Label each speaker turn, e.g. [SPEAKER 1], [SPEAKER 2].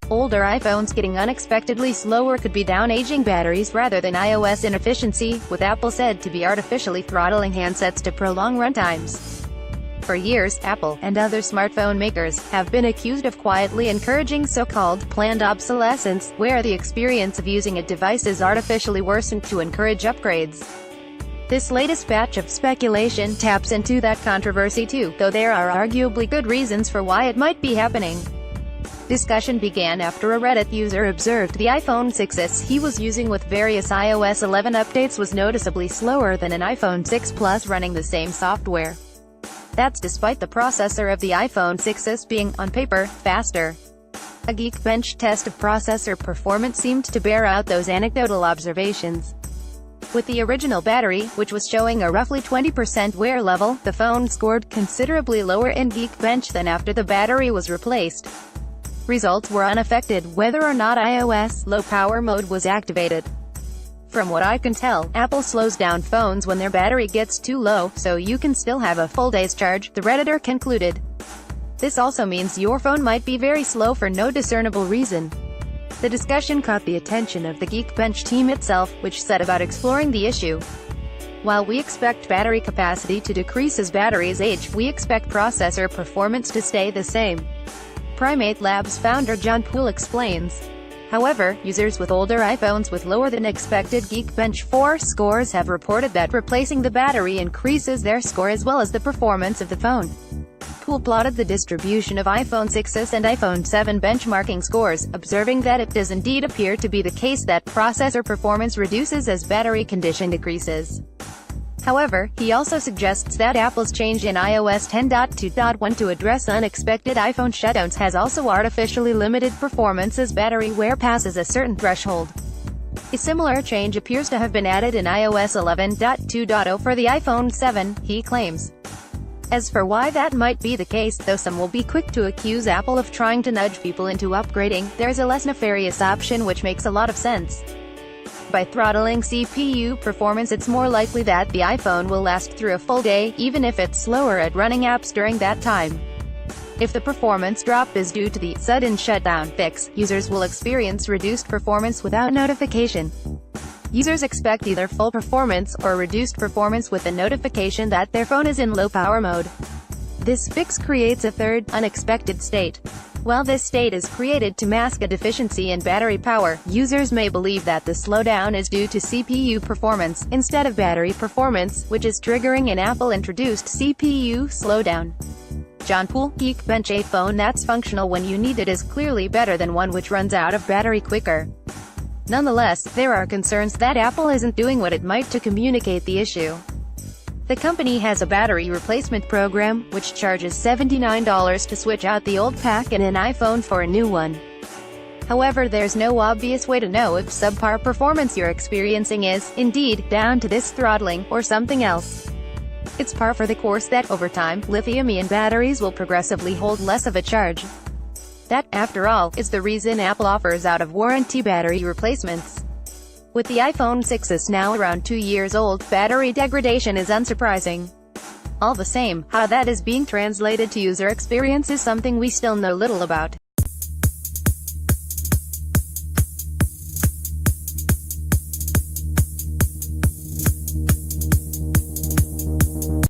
[SPEAKER 1] Older iPhones getting unexpectedly slower could be down-aging batteries rather than iOS inefficiency, with Apple said to be artificially throttling handsets to prolong runtimes. For years, Apple, and other smartphone makers, have been accused of quietly encouraging so-called planned obsolescence, where the experience of using a device is artificially worsened to encourage upgrades. This latest batch of speculation taps into that controversy too, though there are arguably good reasons for why it might be happening. Discussion began after a Reddit user observed the iPhone 6s he was using with various iOS 11 updates was noticeably slower than an iPhone 6 Plus running the same software. That's despite the processor of the iPhone 6s being, on paper, faster. A Geekbench test of processor performance seemed to bear out those anecdotal observations. With the original battery, which was showing a roughly 20% wear level, the phone scored considerably lower in Geekbench than after the battery was replaced. Results were unaffected whether or not iOS low-power mode was activated. From what I can tell, Apple slows down phones when their battery gets too low, so you can still have a full day's charge, the Redditor concluded. This also means your phone might be very slow for no discernible reason. The discussion caught the attention of the Geekbench team itself, which set about exploring the issue. While we expect battery capacity to decrease as batteries age, we expect processor performance to stay the same. Primate Labs founder John Poole explains. However, users with older iPhones with lower than expected Geekbench 4 scores have reported that replacing the battery increases their score as well as the performance of the phone. Poole plotted the distribution of iPhone 6s and iPhone 7 benchmarking scores, observing that it does indeed appear to be the case that processor performance reduces as battery condition decreases. However, he also suggests that Apple's change in iOS 10.2.1 to address unexpected iPhone shutdowns has also artificially limited performance as battery wear passes a certain threshold. A similar change appears to have been added in iOS 11.2.0 for the iPhone 7, he claims. As for why that might be the case, though some will be quick to accuse Apple of trying to nudge people into upgrading, there's a less nefarious option which makes a lot of sense. By throttling CPU performance, it's more likely that the iPhone will last through a full day, even if it's slower at running apps during that time. If the performance drop is due to the sudden shutdown fix, users will experience reduced performance without notification. Users expect either full performance or reduced performance with a notification that their phone is in low-power mode. This fix creates a third, unexpected state. While this state is created to mask a deficiency in battery power, users may believe that the slowdown is due to CPU performance, instead of battery performance, which is triggering an Apple-introduced CPU slowdown. John Poole, Geekbench: a phone that's functional when you need it is clearly better than one which runs out of battery quicker. Nonetheless, there are concerns that Apple isn't doing what it might to communicate the issue. The company has a battery replacement program, which charges $79 to switch out the old pack in an iPhone for a new one. However, there's no obvious way to know if subpar performance you're experiencing is, indeed, down to this throttling, or something else. It's par for the course that, over time, lithium-ion batteries will progressively hold less of a charge. That, after all, is the reason Apple offers out-of-warranty battery replacements. With the iPhone 6s now around 2 years old, battery degradation is unsurprising. All the same, how that is being translated to user experience is something we still know little about.